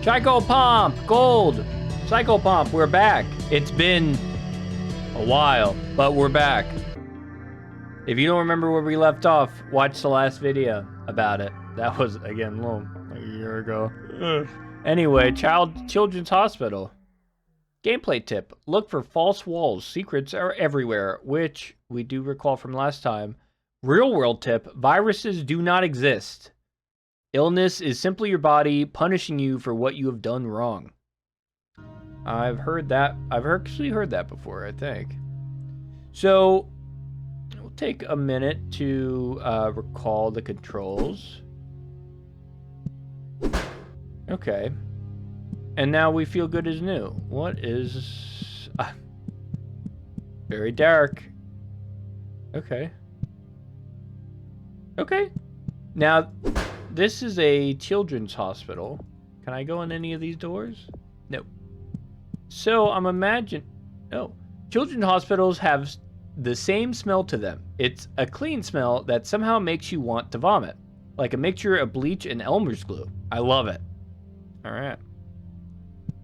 Psychopomp! Gold! Psychopomp, we're back. It's been a while, but we're back. If you don't remember where we left off, watch the last video about it. That was, again, like a year ago. Anyway, Children's Hospital. Gameplay tip. Look for false walls. Secrets are everywhere, which we do recall from last time. Real world tip. Viruses do not exist. Illness is simply your body punishing you for what you have done wrong. I've heard that. I've actually heard that before, I think. So, we'll take a minute to recall the controls. Okay. And now we feel good as new. What is... very dark. Okay. Okay. Now, this is a children's hospital. Can I go in any of these doors? No. So, I'm imagining... Oh. Children's hospitals have the same smell to them. It's a clean smell that somehow makes you want to vomit. Like a mixture of bleach and Elmer's glue. I love it. Alright.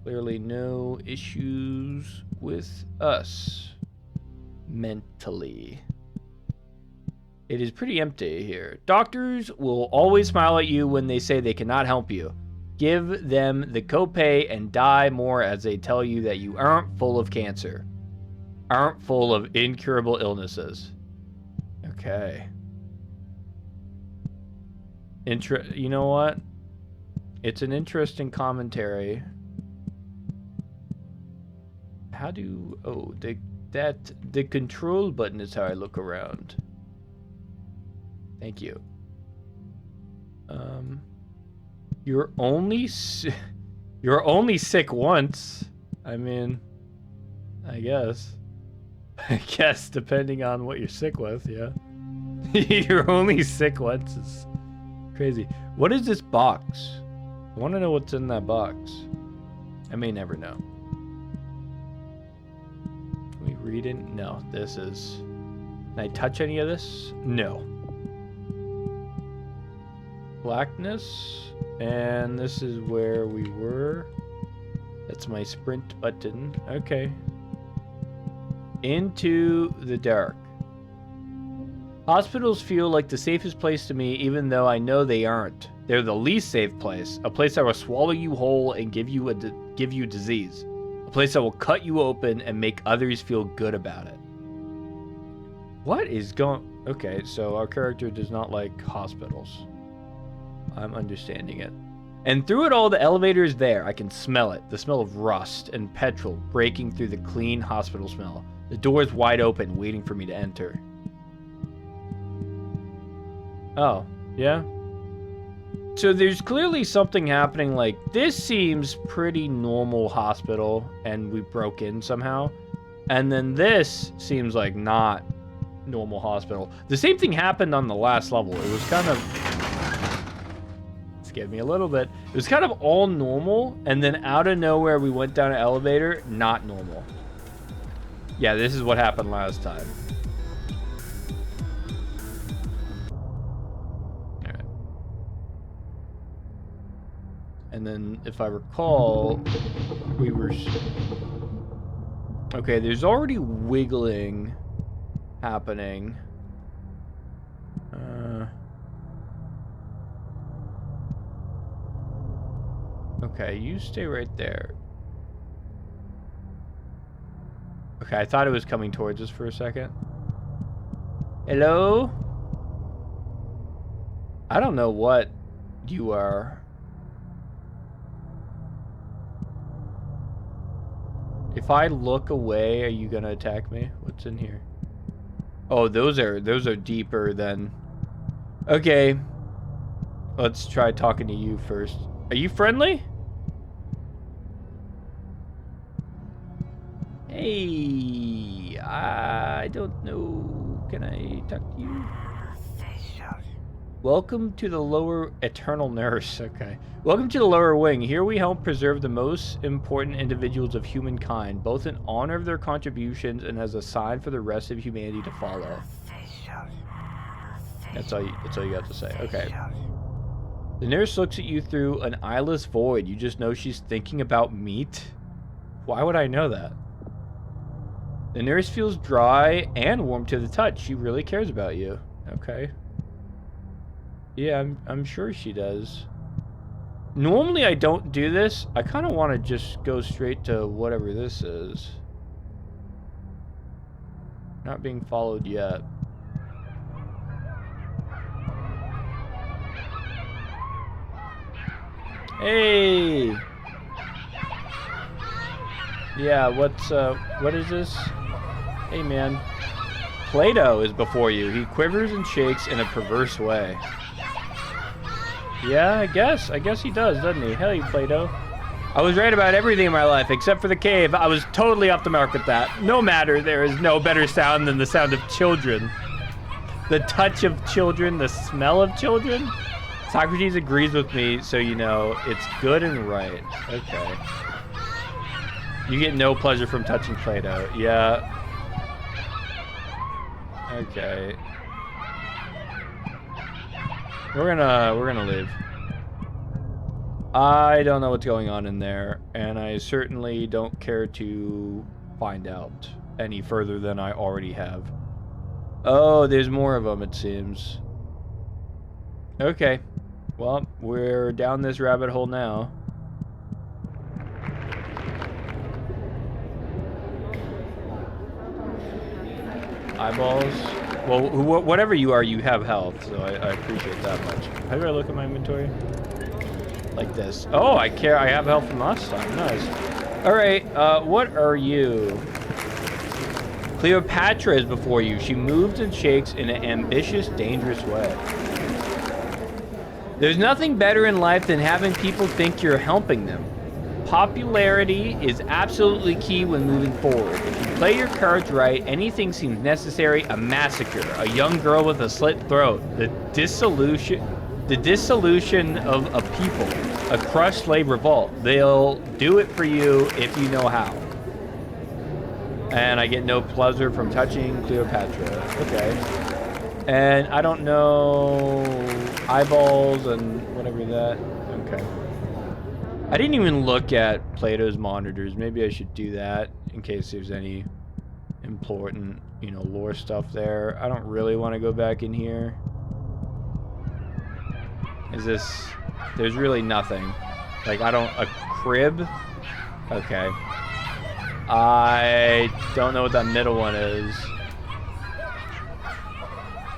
Clearly no issues with us. Mentally. It is pretty empty here. Doctors will always smile at you when they say they cannot help you. Give them the copay and die more as they tell you that you aren't full of cancer. Aren't full of incurable illnesses. Okay. You know what? It's an interesting commentary. How do... Oh, the control button is how I look around. Thank you. You're only sick once. I mean, I guess. I guess depending on what you're sick with, yeah. You're only sick once is crazy. What is this box? I want to know what's in that box. I may never know. Can we read it? No, this is... Can I touch any of this? No. Blackness. And this is where we were. That's my sprint button. Okay. Into the dark. Hospitals feel like the safest place to me, even though I know they aren't. They're the least safe place. A place that will swallow you whole and give you disease. A place that will cut you open and make others feel good about it. What is going... Okay, so our character does not like hospitals. I'm understanding it. And through it all, the elevator is there. I can smell it. The smell of rust and petrol breaking through the clean hospital smell. The door is wide open, waiting for me to enter. Oh, yeah? So there's clearly something happening, like, this seems pretty normal hospital, and we broke in somehow. And then this seems like not normal hospital. The same thing happened on the last level. It was kind of... scared me a little bit. It was kind of all normal, and then out of nowhere we went down an elevator, not normal. Yeah, this is what happened last time. Alright. And then, if I recall, we were... Okay, there's already wiggling happening. Okay, you stay right there. Okay, I thought it was coming towards us for a second. Hello? I don't know what you are. If I look away, are you gonna attack me? What's in here? Oh, those are deeper than... Okay. Let's try talking to you first. Are you friendly? Hey, I don't know. Can I talk to you? Welcome to the lower eternal nurse. Okay. Welcome to the lower wing. Here we help preserve the most important individuals of humankind, both in honor of their contributions and as a sign for the rest of humanity to follow. That's all you got to say. Okay. The nurse looks at you through an eyeless void. You just know she's thinking about meat. Why would I know that? The nurse feels dry and warm to the touch. She really cares about you. Okay. Yeah, I'm sure she does. Normally I don't do this. I kind of want to just go straight to whatever this is. Not being followed yet. Hey! Yeah, what is this? Hey, man. Plato is before you. He quivers and shakes in a perverse way. Yeah, I guess he does, doesn't he? Hey, Plato. I was right about everything in my life, except for the cave. I was totally off the mark with that. No matter, there is no better sound than the sound of children. The touch of children, the smell of children. Socrates agrees with me, so you know, it's good and right. Okay. You get no pleasure from touching Plato. Yeah. Okay. We're gonna leave. I don't know what's going on in there, and I certainly don't care to find out any further than I already have. Oh, there's more of them, it seems. Okay. Well, we're down this rabbit hole now. Eyeballs. Well, whatever you are, you have health, so I appreciate that much. How do I look at my inventory? Like this. Oh, I care. I have health from last time. Nice. All right. What are you? Cleopatra is before you. She moves and shakes in an ambitious, dangerous way. There's nothing better in life than having people think you're helping them. Popularity is absolutely key when moving forward. If you play your cards right, anything seems necessary. A massacre, a young girl with a slit throat, the dissolution of a people, a crushed slave revolt. They'll do it for you if you know how. And I get no pleasure from touching Cleopatra. Okay. And I don't know eyeballs and whatever that. Okay. I didn't even look at Plato's monitors. Maybe I should do that in case there's any important, you know, lore stuff there. I don't really want to go back in here. Is this... There's really nothing. Like, I don't... A crib? Okay. I don't know what that middle one is.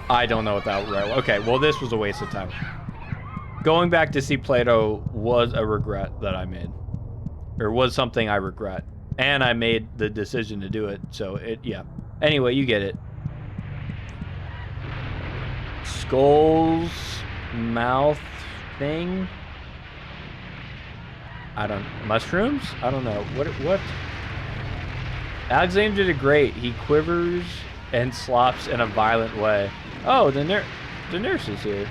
I don't know what that... Right. Okay, well, this was a waste of time. Going back to see Plato was a regret that I made. Or was something I regret. And I made the decision to do it, so it... Yeah. Anyway, you get it. Skulls... Mouth... thing? I don't... Mushrooms? I don't know. What? Alexander did great. He quivers and slops in a violent way. Oh, the nurse is here.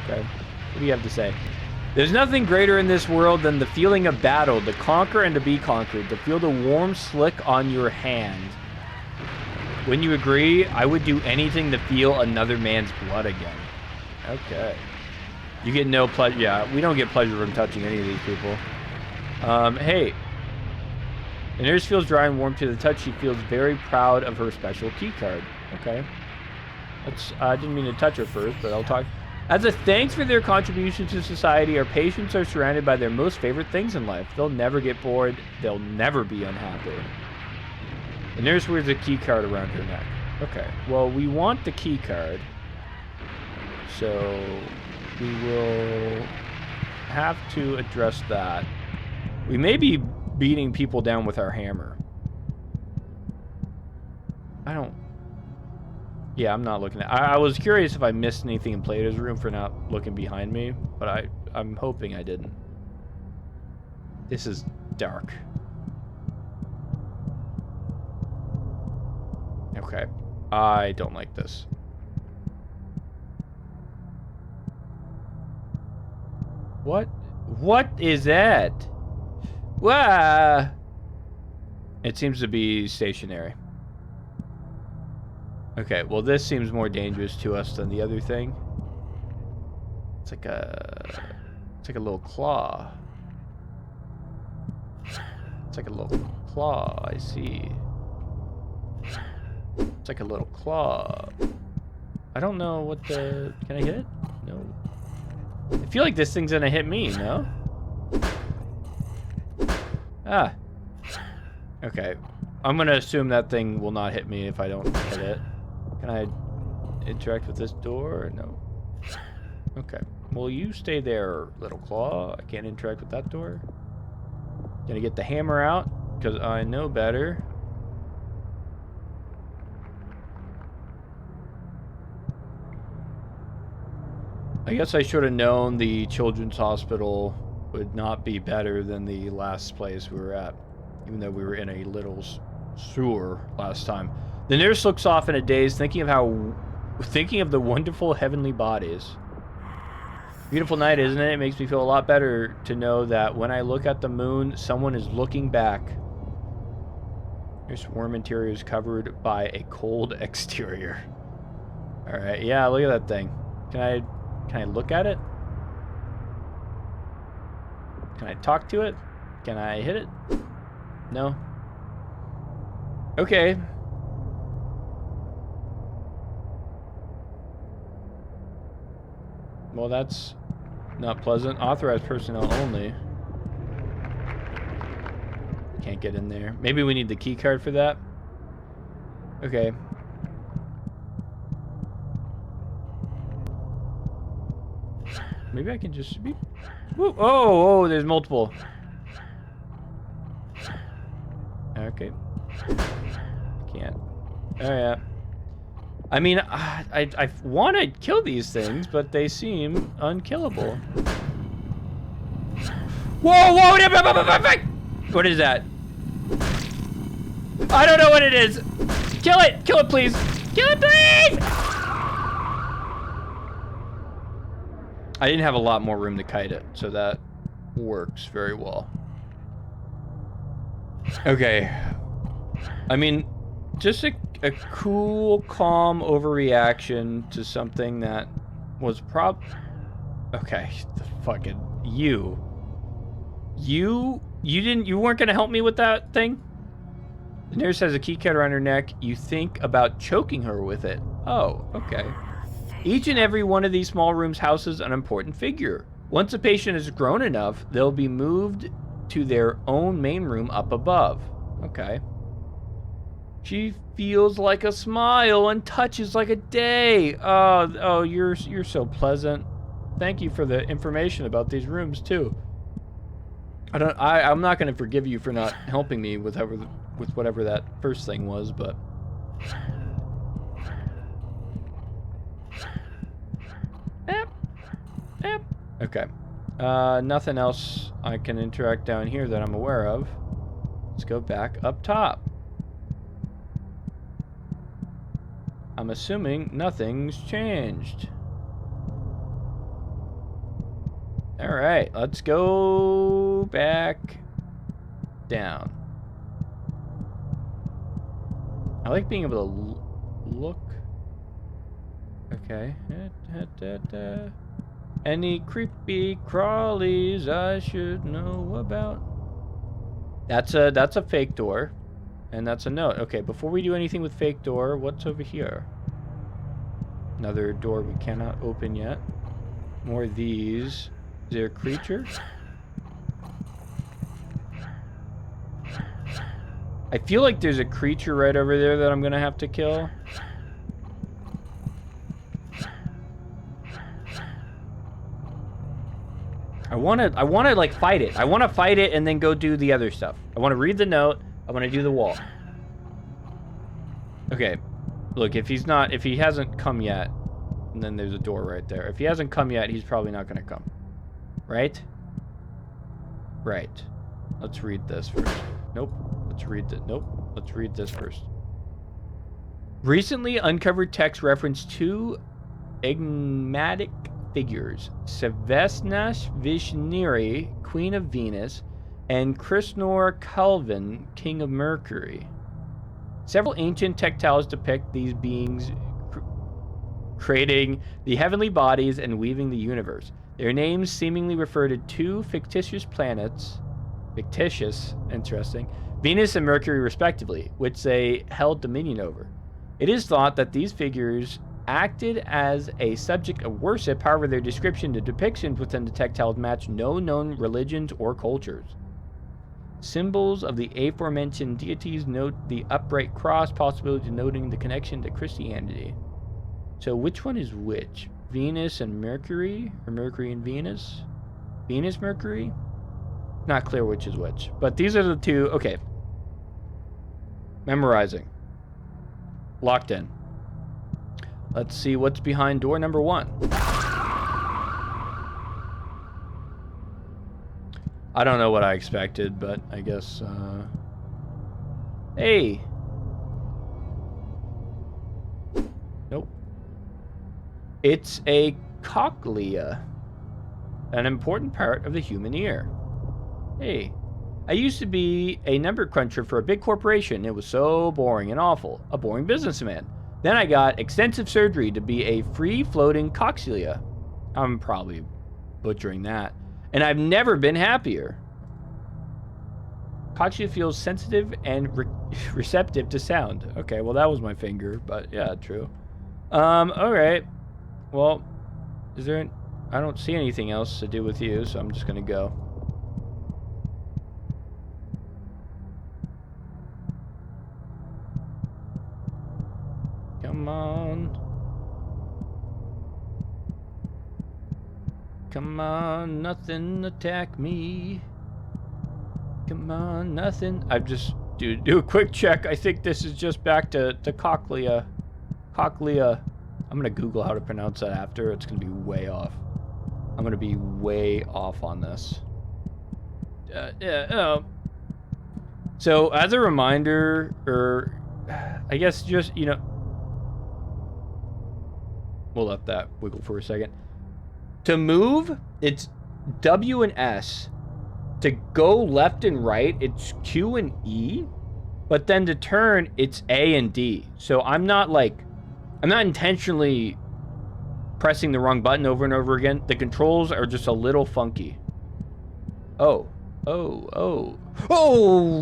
Okay. What do you have to say? There's nothing greater in this world than the feeling of battle, to conquer and to be conquered, to feel the warm slick on your hand. Wouldn't you agree? I would do anything to feel another man's blood again. Okay. You get no pleasure. Yeah, we don't get pleasure from touching any of these people. Hey. The nurse feels dry and warm to the touch. She feels very proud of her special key card. Okay. I didn't mean to touch her first, but I'll talk. As a thanks for their contribution to society, our patients are surrounded by their most favorite things in life. They'll never get bored. They'll never be unhappy. The nurse wears a key card around her neck. Okay. Well, we want the key card. So we will have to address that. We may be beating people down with our hammer. Yeah, I'm not looking at... I was curious if I missed anything in Plato's room for not looking behind me, but I'm hoping I didn't. This is dark. Okay. I don't like this. What? What is that? Wah! It seems to be stationary. Okay, well, this seems more dangerous to us than the other thing. It's like a little claw. It's like a little claw, I see. It's like a little claw. I don't know what the... Can I hit it? No. I feel like this thing's gonna hit me, no? Ah. Okay. I'm gonna assume that thing will not hit me if I don't hit it. Can I interact with this door or no? Okay. Well, you stay there, little claw. I can't interact with that door. Gonna get the hammer out, because I know better. I guess I should have known the children's hospital would not be better than the last place we were at, even though we were in a little sewer last time. The nurse looks off in a daze, thinking of the wonderful heavenly bodies. Beautiful night, isn't it? It makes me feel a lot better to know that when I look at the moon, someone is looking back. Your swarm interior is covered by a cold exterior. All right, yeah, look at that thing. Can I look at it? Can I talk to it? Can I hit it? No. Okay. Well, that's not pleasant. Authorized personnel only. Can't get in there. Maybe we need the key card for that. Okay. Maybe I can just beep. Whoa. Oh, there's multiple. Okay. Can't. Oh, yeah. I mean, I want to kill these things, but they seem unkillable. Whoa! What is that? I don't know what it is. Kill it! Kill it, please! Kill it, please! I didn't have a lot more room to kite it, so that works very well. Okay. I mean, just a cool, calm overreaction to something that was okay, the fucking... You weren't gonna help me with that thing? The nurse has a key card around her neck. You think about choking her with it. Oh, okay. Each and every one of these small rooms houses an important figure. Once a patient is grown enough, they'll be moved to their own main room up above. Okay. She feels like a smile and touches like a day. Oh, you're so pleasant. Thank you for the information about these rooms too. I'm not going to forgive you for not helping me with whatever that first thing was, but okay. Nothing else I can interact down here that I'm aware of. Let's go back up top. I'm assuming nothing's changed. All right, let's go back down. I like being able to look. Okay. Any creepy crawlies I should know about? That's a fake door. And that's a note. Okay, before we do anything with fake door, what's over here? Another door we cannot open yet. More of these. Is there a creature? I feel like there's a creature right over there that I'm gonna have to kill. I wanna like fight it. I wanna fight it and then go do the other stuff. I wanna read the note. I want to do the wall. Okay. Look, if he hasn't come yet, and then there's a door right there. If he hasn't come yet, he's probably not going to come. Right? Right. Let's read this first. Nope. Let's read this first. Recently uncovered text referenced two enigmatic figures. Savesna Vishniri, Queen of Venus, and Krishnor Calvin, King of Mercury. Several ancient textiles depict these beings creating the heavenly bodies and weaving the universe. Their names seemingly refer to two fictitious planets, interesting, Venus and Mercury respectively, which they held dominion over. It is thought that these figures acted as a subject of worship, however their description and depictions within the textiles match no known religions or cultures. Symbols of the aforementioned deities note the upright cross, possibly denoting the connection to Christianity. So which one is which? Venus and Mercury? Or Mercury and Venus? Venus, Mercury? Not clear which is which. But these are the two. Okay. Memorizing. Locked in. Let's see what's behind door number 1. I don't know what I expected, but I guess, hey! Nope. It's a cochlea. An important part of the human ear. Hey. I used to be a number cruncher for a big corporation. It was so boring and awful. A boring businessman. Then I got extensive surgery to be a free-floating cochlea. I'm probably butchering that. And I've never been happier. Cochlea feels sensitive and receptive to sound. Okay, well that was my finger, but yeah, true. Alright. Well, I don't see anything else to do with you, so I'm just gonna go. Come on. Come on, nothing attack me. Come on, nothing. I've just do a quick check. I think this is just back to cochlea. Cochlea. I'm gonna Google how to pronounce that after. It's gonna be way off. I'm gonna be way off on this. So as a reminder, or I guess just, you know, we'll let that wiggle for a second. To move, it's W and S. To go left and right, it's Q and E. But then to turn, it's A and D. So I'm not intentionally pressing the wrong button over and over again. The controls are just a little funky. Oh,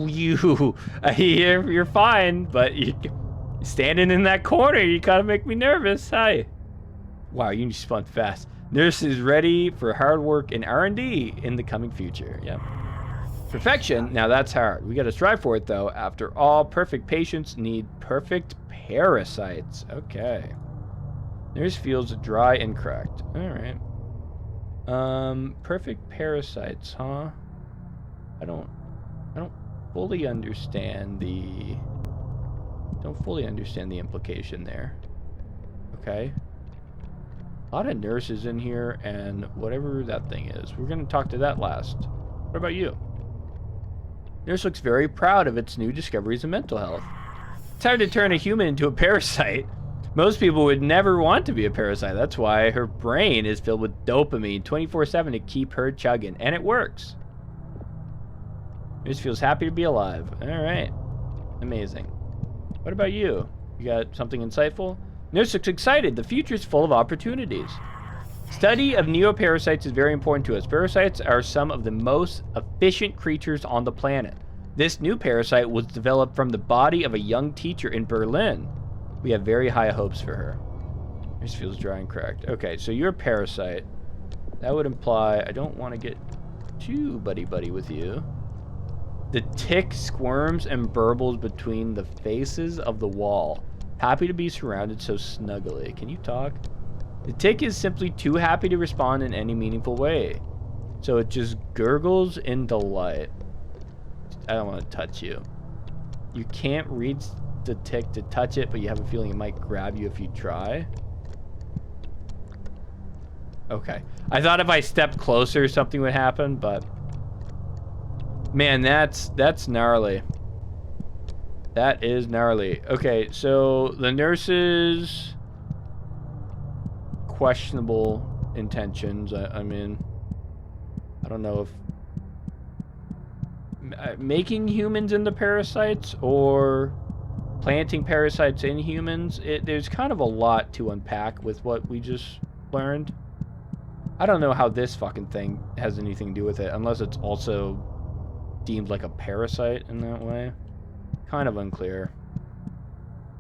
you're fine, but you standing in that corner, you kind of make me nervous. Hi. Wow, you spun fast. Nurse is ready for hard work and R&D in the coming future. Yep. Perfection, now that's hard. We gotta strive for it though. After all, perfect patients need perfect parasites. Okay. Nurse feels dry and cracked. Alright. Perfect parasites, huh? I don't fully understand the... Don't fully understand the implication there. Okay. A lot of nurses in here, and whatever that thing is. We're going to talk to that last. What about you? Nurse looks very proud of its new discoveries in mental health. It's hard to turn a human into a parasite. Most people would never want to be a parasite. That's why her brain is filled with dopamine 24/7 to keep her chugging. And it works. Nurse feels happy to be alive. Alright. Amazing. What about you? You got something insightful? Nurse looks excited. The future is full of opportunities. Study of neoparasites is very important to us. Parasites are some of the most efficient creatures on the planet. This new parasite was developed from the body of a young teacher in Berlin. We have very high hopes for her. Nurse feels dry and cracked. Okay, so you're a parasite. That would imply I don't want to get too buddy-buddy with you. The tick squirms and burbles between the faces of the wall. Happy to be surrounded so snugly. Can you talk? The tick is simply too happy to respond in any meaningful way. So it just gurgles in delight. I don't want to touch you. You can't reach the tick to touch it, but you have a feeling it might grab you if you try. Okay. I thought if I stepped closer, something would happen, but... Man, that's gnarly. That is gnarly. Okay, so the nurse's questionable intentions. I mean, I don't know if making humans into parasites or planting parasites in humans. There's kind of a lot to unpack with what we just learned. I don't know how this fucking thing has anything to do with it, unless it's also deemed like a parasite in that way. Kind of unclear.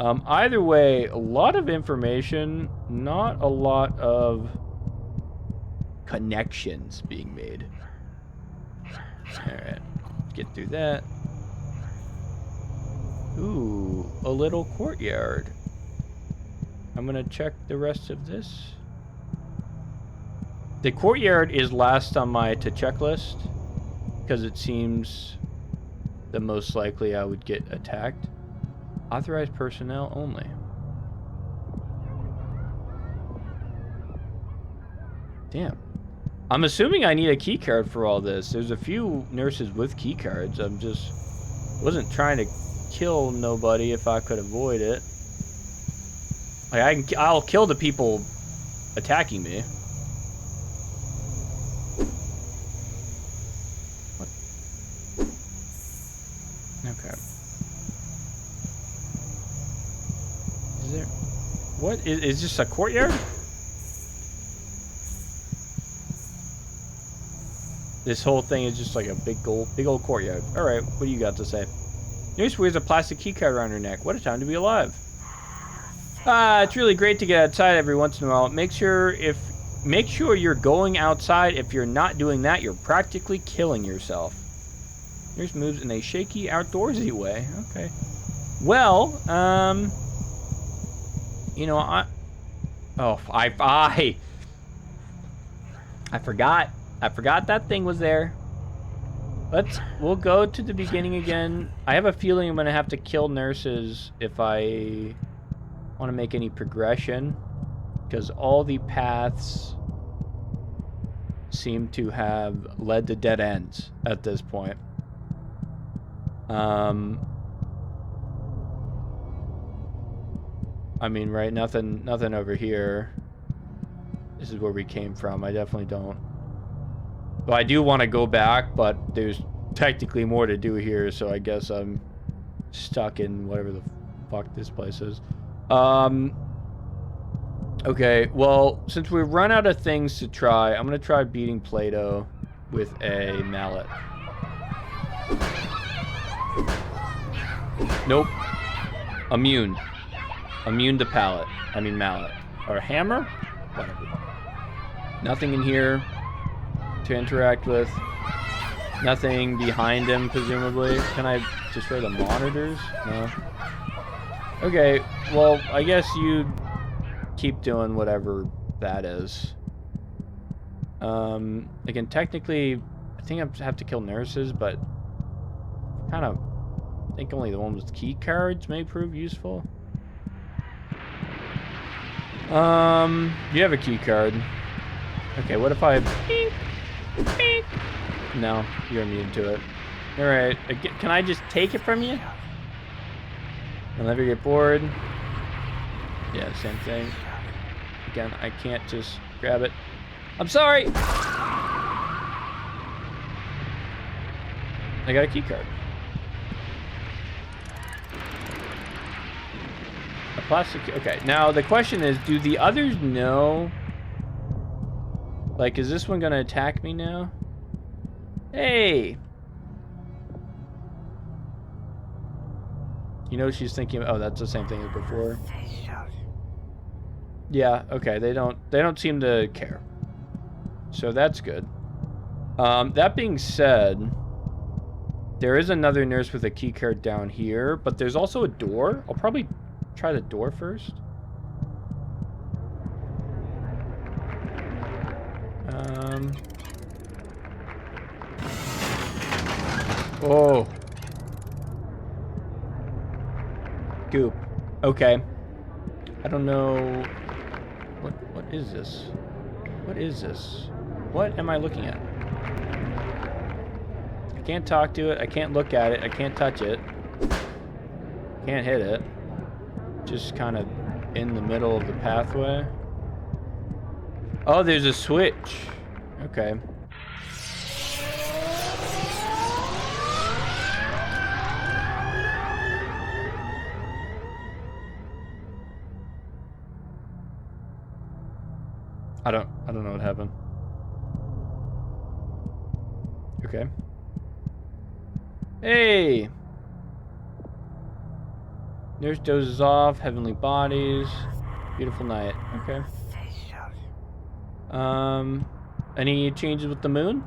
Either way, a lot of information, not a lot of connections being made. Alright, get through that. Ooh, a little courtyard. I'm gonna check the rest of this. The courtyard is last on my to check list, because it seems the most likely I would get attacked. Authorized personnel only. Damn. I'm assuming I need a key card for all this. There's a few nurses with key cards. I'm just wasn't trying to kill nobody if I could avoid it. Like I'll kill the people attacking me. What? Okay. Is there? What is this a courtyard? This whole thing is just like a big old courtyard. All right, what do you got to say? Nurse wears a plastic key card around her neck. What a time to be alive. It's really great to get outside every once in a while. Make sure you're going outside. If you're not doing that, you're practically killing yourself. Nurse moves in a shaky, outdoorsy way. Okay. Well, you know, I forgot. I forgot that thing was there. We'll go to the beginning again. I have a feeling I'm gonna have to kill nurses if I want to make any progression, because all the paths seem to have led to dead ends at this point. I mean, right, nothing over here. This is where we came from. I definitely don't. Well, I do want to go back, but there's technically more to do here, so I guess I'm stuck in whatever the fuck this place is. Okay, well, since we've run out of things to try, I'm gonna try beating Play-Doh with a mallet. Nope. Immune to mallet. Or hammer? Whatever. Nothing in here to interact with. Nothing behind him, presumably. Can I destroy the monitors? No. Okay, well, I guess you keep doing whatever that is. Again, technically, I think I have to kill nurses, but kind of think only the one with key cards may prove useful. You have a key card. Okay, what if I... No, you're immune to it. Alright, can I just take it from you? I'll never get bored. Yeah, same thing. Again, I can't just grab it. I'm sorry! I got a key card. A plastic... Okay, now the question is, do the others know? Like, is this one gonna attack me now? Hey! You know she's thinking, oh, that's the same thing as before. Yeah, okay, they don't seem to care. So that's good. That being said, there is another nurse with a key card down here, but there's also a door. I'll probably try the door first. Oh. Goop. Okay. I don't know. What is this? What is this? What am I looking at? I can't talk to it. I can't look at it. I can't touch it. Can't hit it. Just kind of in the middle of the pathway. Oh, there's a switch. Okay. I don't know what happened. Okay. Hey! Nurse dozes off, heavenly bodies, beautiful night. Okay. Any changes with the moon?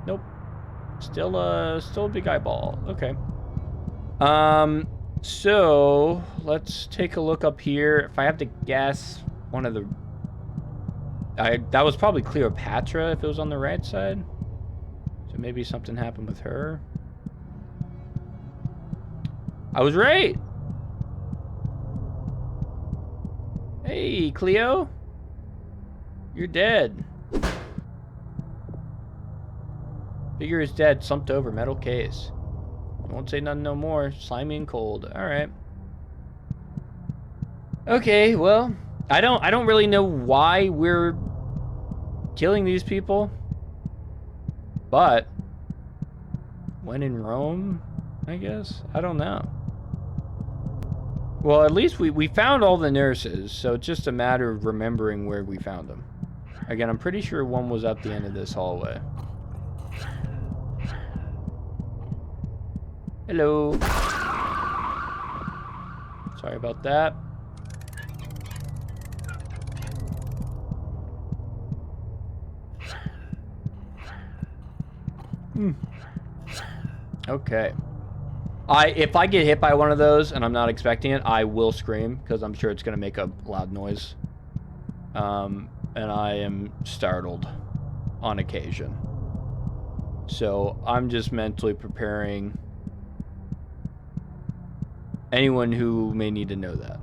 Nope. Still a big eyeball. Okay. So let's take a look up here. If I have to guess, one of the... that was probably Cleopatra if it was on the right side. So maybe something happened with her. I was right! Hey, Cleo. You're dead. Figure is dead, slumped over, metal case. Won't say nothing no more. Slimy and cold. Alright. Okay, well, I don't really know why we're killing these people. But when in Rome, I guess? I don't know. Well, at least we found all the nurses, so it's just a matter of remembering where we found them. Again, I'm pretty sure one was at the end of this hallway. Hello. Sorry about that. Okay. If I get hit by one of those and I'm not expecting it, I will scream because I'm sure it's going to make a loud noise. And I am startled on occasion. So I'm just mentally preparing anyone who may need to know that.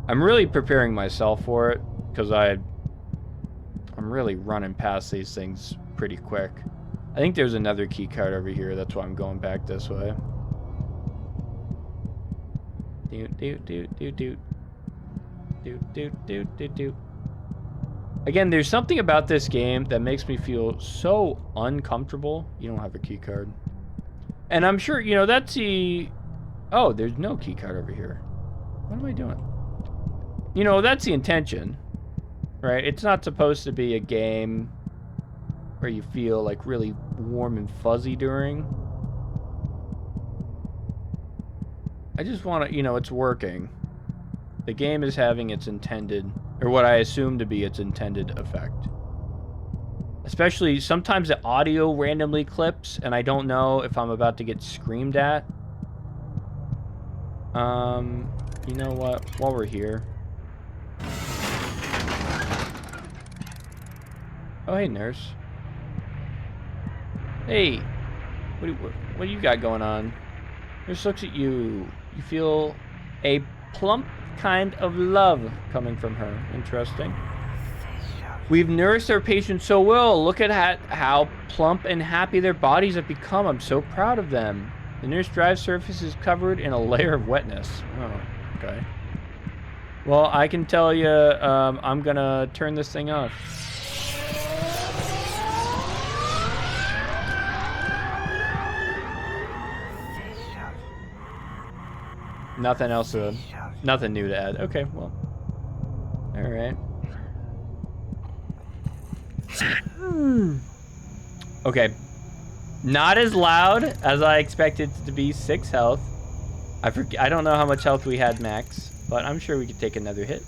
I'm really preparing myself for it because I'm really running past these things pretty quick. I think there's another key card over here. That's why I'm going back this way. Again, there's something about this game that makes me feel so uncomfortable. You don't have a key card. And I'm sure, you know, that's the... Oh, there's no key card over here. What am I doing? You know, that's the intention, right? It's not supposed to be a game where you feel like really warm and fuzzy during. I just want to, you know, it's working. The game is having its intended, or what I assume to be its intended effect. Especially, sometimes the audio randomly clips, and I don't know if I'm about to get screamed at. You know what? While we're here. Oh, hey, nurse. Hey, what do you got going on? Nurse looks at you. You feel a plump kind of love coming from her. Interesting. We've nourished our patients so well. Look at how plump and happy their bodies have become. I'm so proud of them. The nurse drive surface is covered in a layer of wetness. Oh, okay. Well, I can tell you, I'm gonna turn this thing off. Nothing else nothing new to add. Okay, well. Alright. Okay. Not as loud as I expected it to be. 6 health. I don't know how much health we had max, but I'm sure we could take another hit.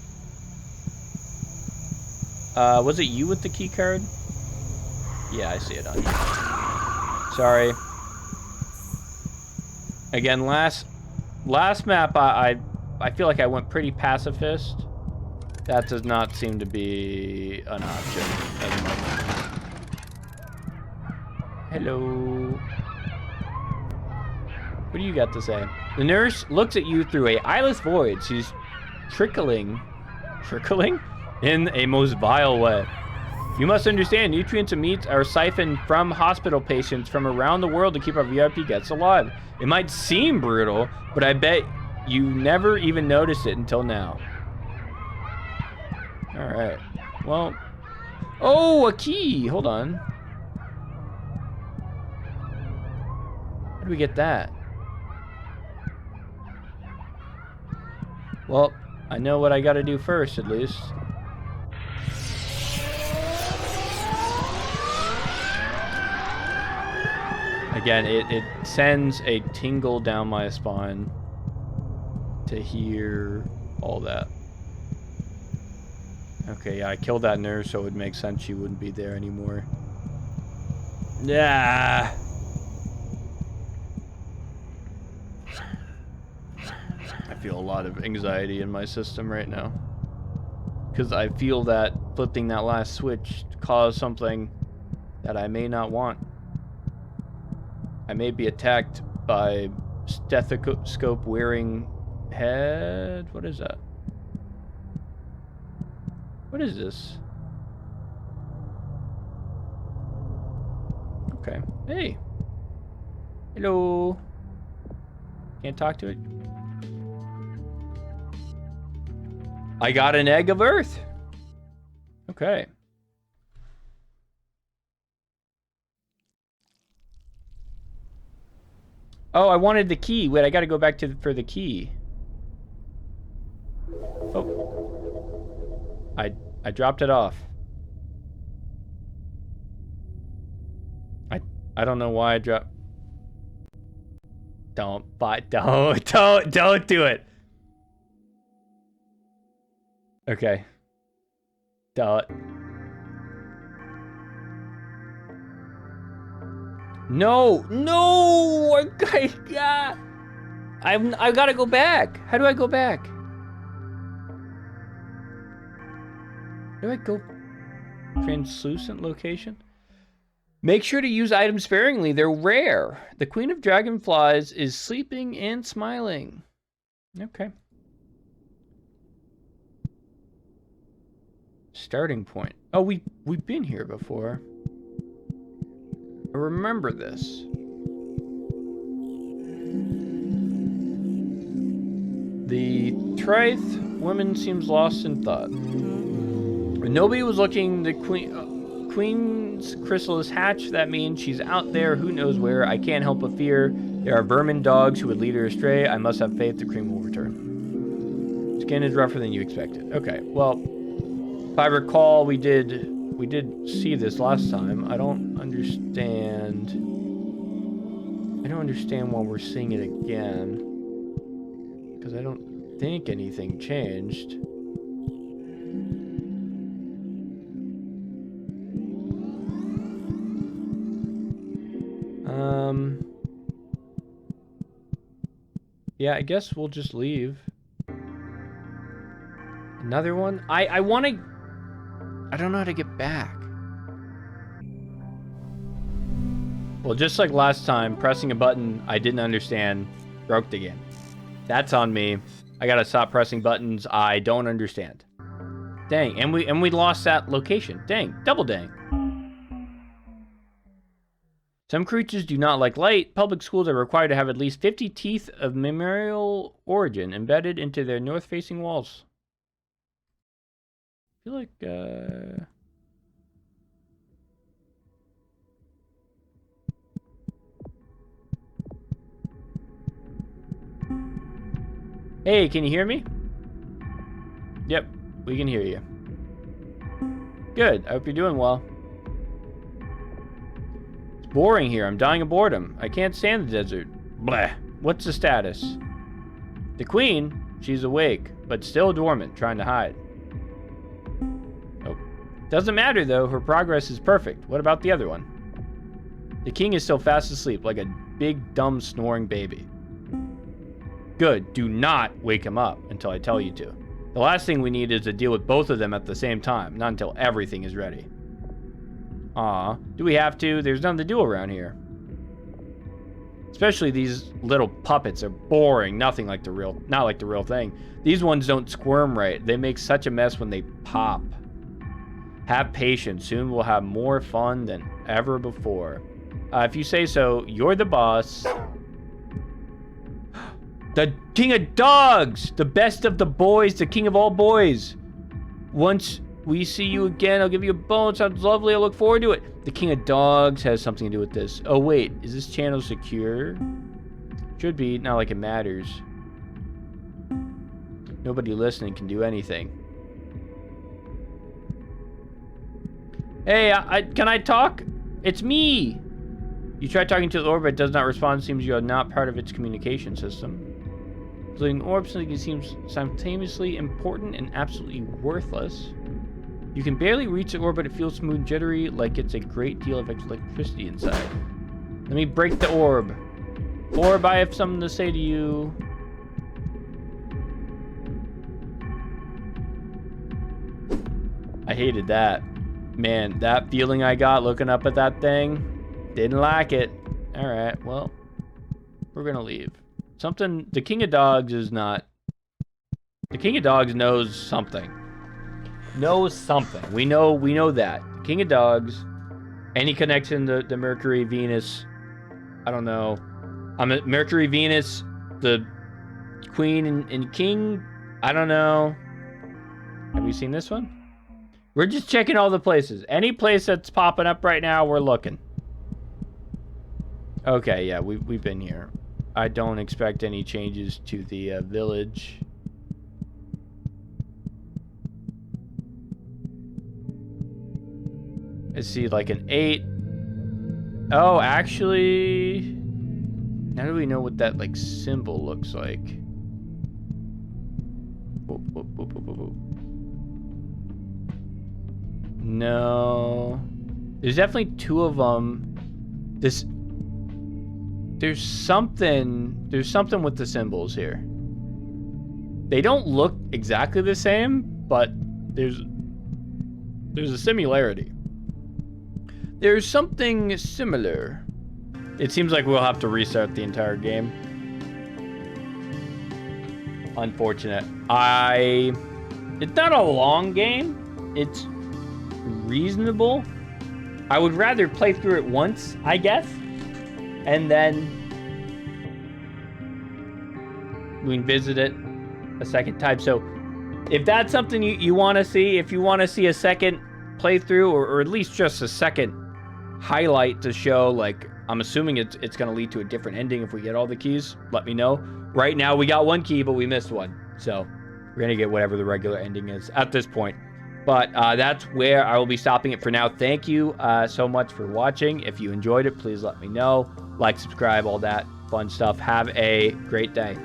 Was it you with the key card? Yeah, I see it on you. Sorry. Again, last map, I feel like I went pretty pacifist. That does not seem to be an option as much. Hello. What do you got to say? The nurse looks at you through a eyeless void. She's trickling in a most vile way. You must understand, nutrients and meats are siphoned from hospital patients from around the world to keep our VIP guests alive. It might seem brutal, but I bet you never even noticed it until now. Alright. Well. Oh, a key! Hold on. How do we get that? Well, I know what I gotta do first, at least. Again, it sends a tingle down my spine to hear all that. Okay, yeah, I killed that nurse, so it would make sense she wouldn't be there anymore. Yeah. I feel a lot of anxiety in my system right now. Because I feel that flipping that last switch caused something that I may not want. I may be attacked by stethoscope wearing head. What is that? What is this? Okay. Hey. Hello. Can't talk to it. I got an egg of Earth. Okay. Oh, I wanted the key. Wait, I gotta go back for the key. Oh. I dropped it off. I don't know why I dropped. Don't do it. Okay. Don't. No, I gotta go back. How do I go back? Do I go translucent location? Make sure to use items sparingly. They're rare. The Queen of Dragonflies is sleeping and smiling. Okay. Starting point. Oh, we've been here before. I remember this. The Trith woman seems lost in thought. When nobody was looking, the Queen's chrysalis hatched. That means she's out there, who knows where. I can't help but fear there are vermin dogs who would lead her astray. I must have faith the cream will return. Skin is rougher than you expected. Okay, well, if I recall, we did see this last time. I don't understand why we're seeing it again. Because I don't think anything changed. Yeah, I guess we'll just leave. Another one? I want to... I don't know how to get back. Well, just like last time, pressing a button I didn't understand broke the game. That's on me. I gotta stop pressing buttons I don't understand. Dang, and we lost that location. Dang, double dang. Some creatures do not like light. Public schools are required to have at least 50 teeth of memorial origin embedded into their north-facing walls. I feel like, Hey, can you hear me? Yep, we can hear you. Good, I hope you're doing well. It's boring here, I'm dying of boredom. I can't stand the desert. Blah. What's the status? The queen, she's awake, but still dormant, trying to hide. Oh. Doesn't matter though, her progress is perfect. What about the other one? The king is still fast asleep, like a big, dumb, snoring baby. Good, do not wake him up until I tell you to. The last thing we need is to deal with both of them at the same time, not until everything is ready. Aw, do we have to? There's nothing to do around here. Especially these little puppets are boring, not like the real thing. These ones don't squirm right. They make such a mess when they pop. Have patience, soon we'll have more fun than ever before. If you say so, you're the boss. The king of dogs! The best of the boys, the king of all boys. Once we see you again, I'll give you a bone. Sounds lovely, I look forward to it. The king of dogs has something to do with this. Oh wait, is this channel secure? Should be, not like it matters. Nobody listening can do anything. Hey, can I talk? It's me! You try talking to the orb, but it does not respond. Seems you are not part of its communication system. Floating orb seems simultaneously important and absolutely worthless. You can barely reach the orb, but it feels smooth and jittery, like it's a great deal of electricity inside. Let me break the orb. Orb, I have something to say to you. I hated that. Man, that feeling I got looking up at that thing. Didn't like it. Alright, well. We're gonna leave. Something, the King of Dogs is not... The King of Dogs knows something. Knows something. We know that. King of Dogs, any connection to Mercury, Venus, I don't know. Mercury, Venus, the Queen and King, I don't know. Have you seen this one? We're just checking all the places. Any place that's popping up right now, we're looking. Okay, yeah, we've been here. I don't expect any changes to the village. I see like an 8. Oh, actually... Now do we know what that like symbol looks like? Whoop, whoop, whoop, whoop, whoop, whoop. No. There's definitely 2 of them. There's something with the symbols here. They don't look exactly the same, but there's a similarity. There's something similar. It seems like we'll have to restart the entire game. Unfortunate. It's not a long game. It's reasonable. I would rather play through it once, I guess. And then we can visit it a second time. So if that's something you want to see, if you want to see a second playthrough or at least just a second highlight to show, like, I'm assuming it's going to lead to a different ending if we get all the keys, let me know. Right now we got 1 key, but we missed 1. So we're going to get whatever the regular ending is at this point. But that's where I will be stopping it for now. Thank you so much for watching. If you enjoyed it, please let me know. Like, subscribe, all that fun stuff. Have a great day.